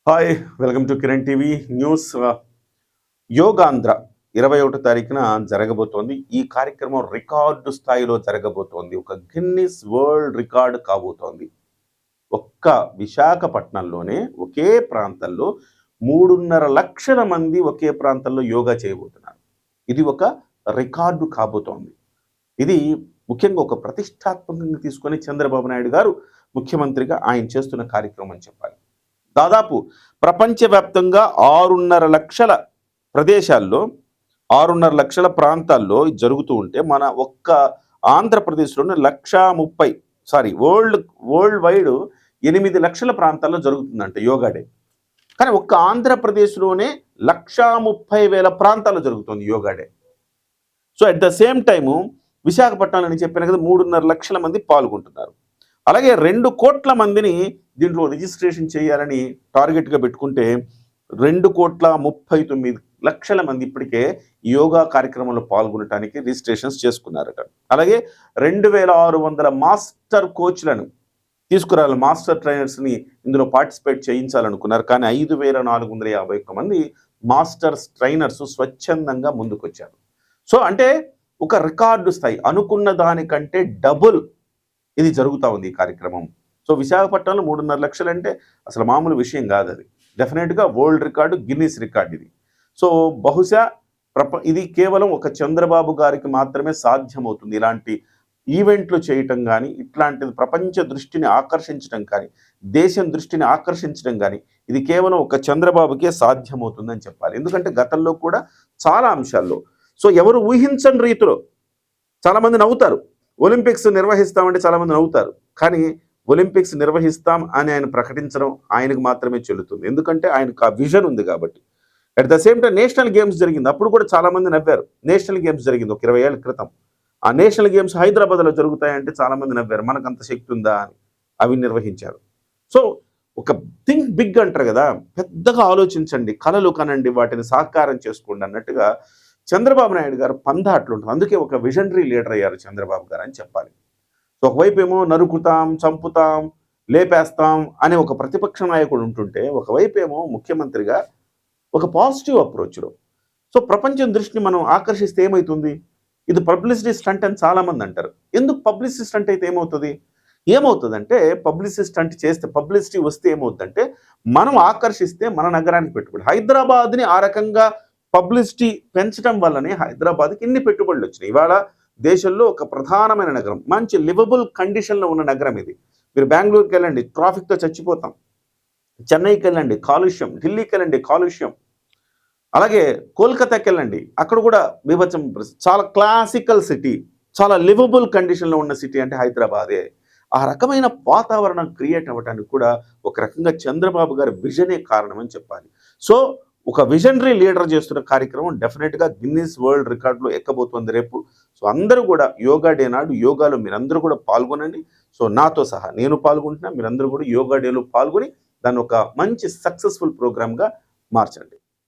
Hi, welcome to Kiran TV news. Yogandhra 21 తారీఖున జరగబోతోంది. ఈ కార్యక్రమం రికార్డు స్థాయిలో జరగబోతోంది. ఒక గిన్నిస్ వరల్డ్ రికార్డు కాబోతోంది. ఒక్క విశాఖపట్నంలోనే ఒకే ప్రాంతంలో 3.5 లక్షల మంది ఒకే ప్రాంతంలో యోగా చేయబోతున్నారు. ఇది ఒక రికార్డు కాబోతోంది. ఇది ముఖ్యంగా ఒక ప్రతిష్టాత్మకంగా తీసుకొని చంద్రబాబు నాయుడు గారు ముఖ్యమంత్రిగా ఆయన చేస్తున్న కార్యక్రమం అని చెప్పాలి. దాదాపు ప్రపంచవ్యాప్తంగా 6.5 లక్షల ప్రదేశాల్లో 6.5 లక్షల ప్రాంతాల్లో జరుగుతూ ఉంటే మన ఒక్క ఆంధ్రప్రదేశ్లోనే 1,30,000 వరల్డ్ వైడ్ 8 లక్షల ప్రాంతాల్లో జరుగుతుందంట యోగా డే. కానీ ఒక్క ఆంధ్రప్రదేశ్లోనే 1,30,000 ప్రాంతాల్లో జరుగుతుంది yoga day. So at the same time విశాఖపట్నంలో నేను చెప్పాను కదా, 3.5 లక్షల మంది పాల్గొంటున్నారు. అలాగే 2 కోట్ల మందిని దీంట్లో రిజిస్ట్రేషన్ చేయాలని టార్గెట్గా పెట్టుకుంటే 2,39,00,000 మంది ఇప్పటికే యోగా కార్యక్రమంలో పాల్గొనడానికి రిజిస్ట్రేషన్స్ చేసుకున్నారట. అలాగే 2,600 మాస్టర్ కోచ్లను తీసుకురావాలి, మాస్టర్ ట్రైనర్స్ని ఇందులో పార్టిసిపేట్ చేయించాలనుకున్నారు. కానీ 5,451 మంది మాస్టర్స్ ట్రైనర్స్ స్వచ్ఛందంగా ముందుకొచ్చారు. సో అంటే ఒక రికార్డు స్థాయి, అనుకున్న దానికంటే డబుల్ ఇది జరుగుతూ ఉంది ఈ కార్యక్రమం. సో విశాఖపట్నంలో 3.5 లక్షలు అంటే అసలు మామూలు విషయం కాదు. అది డెఫినెట్గా వరల్డ్ రికార్డు, గిన్నిస్ రికార్డు ఇది. సో బహుశా ఇది కేవలం ఒక చంద్రబాబు గారికి మాత్రమే సాధ్యమవుతుంది. ఇలాంటి ఈవెంట్లు చేయటం కానీ, ఇట్లాంటిది ప్రపంచ దృష్టిని ఆకర్షించడం కానీ, దేశం దృష్టిని ఆకర్షించడం కానీ ఇది కేవలం ఒక చంద్రబాబుకే సాధ్యమవుతుందని చెప్పాలి. ఎందుకంటే గతంలో కూడా చాలా అంశాల్లో సో ఎవరు ఊహించని రీతిలో చాలామంది నవ్వుతారు. ఒలింపిక్స్ నిర్వహిస్తామంటే చాలామంది నవ్వుతారు. కానీ ఒలింపిక్స్ నిర్వహిస్తాం అని ఆయన ప్రకటించడం ఆయనకు మాత్రమే చెల్లుతుంది. ఎందుకంటే ఆయనకు ఆ విజన్ ఉంది కాబట్టి. At the same time national games జరిగింది, అప్పుడు కూడా చాలామంది నవ్వారు. నేషనల్ గేమ్స్ జరిగింది ఒక 20 ఏళ్ల క్రితం. ఆ నేషనల్ గేమ్స్ హైదరాబాద్లో జరుగుతాయంటే చాలామంది నవ్వారు, మనకు అంత శక్తి ఉందా అని. అవి నిర్వహించారు. సో ఒక థింక్ బిగ్ అంటారు కదా, పెద్దగా ఆలోచించండి, కలలు కనండి, వాటిని సాకారం చేసుకోండి అన్నట్టుగా చంద్రబాబు నాయుడు గారు పంద అట్లుంటుంది. అందుకే ఒక విజనరీ లీడర్ అయ్యారు చంద్రబాబు గారు అని చెప్పాలి. సో ఒకవైపు ఏమో నరుకుతాం, చంపుతాం, లేపేస్తాం అనే ఒక ప్రతిపక్ష నాయకుడు ఉంటుంటే, ఒకవైపు ఏమో ముఖ్యమంత్రిగా ఒక పాజిటివ్ అప్రోచ్లో సో ప్రపంచం దృష్టిని మనం ఆకర్షిస్తే ఏమవుతుంది, ఇది పబ్లిసిటీ స్టంట్ అని చాలామంది అంటారు. ఎందుకు పబ్లిసిటీ స్టంట్ అయితే ఏమవుతుందంటే పబ్లిసిటీ స్టంట్ చేస్తే, పబ్లిసిటీ వస్తే ఏమవుతుందంటే మనం ఆకర్షిస్తే మన నగరానికి పెట్టుబడి. హైదరాబాద్ని ఆ రకంగా పబ్లిసిటీ పెంచడం వల్లనే హైదరాబాద్కి ఇన్ని పెట్టుబడులు వచ్చినాయి. ఇవాళ దేశంలో ఒక ప్రధానమైన నగరం, మంచి లివబుల్ కండిషన్లో ఉన్న నగరం ఇది. మీరు బెంగళూరుకి వెళ్ళండి, ట్రాఫిక్తో చచ్చిపోతాం. చెన్నైకి వెళ్ళండి, కాలుష్యం. ఢిల్లీకి వెళ్ళండి, కాలుష్యం. అలాగే కోల్కతాకి వెళ్ళండి, అక్కడ కూడా బీభత్సం. చాలా క్లాసికల్ సిటీ, చాలా లివబుల్ కండిషన్లో ఉన్న సిటీ అంటే హైదరాబాదే. ఆ రకమైన వాతావరణం క్రియేట్ అవ్వడానికి కూడా ఒక రకంగా చంద్రబాబు గారి విజనే కారణం అని చెప్పాలి. సో ఒక విజనరీ లీడర్ చేస్తున్న కార్యక్రమం డెఫినెట్గా గిన్నిస్ వరల్డ్ రికార్డులో ఎక్కబోతోంది రేపు. సో అందరూ కూడా యోగా డే నాడు యోగాలో మీరందరూ కూడా పాల్గొనండి. సో నాతో సహా నేను పాల్గొంటున్నా, మీరందరూ కూడా యోగా డేలో పాల్గొని దాన్ని ఒక మంచి సక్సెస్ఫుల్ ప్రోగ్రామ్గా మార్చండి.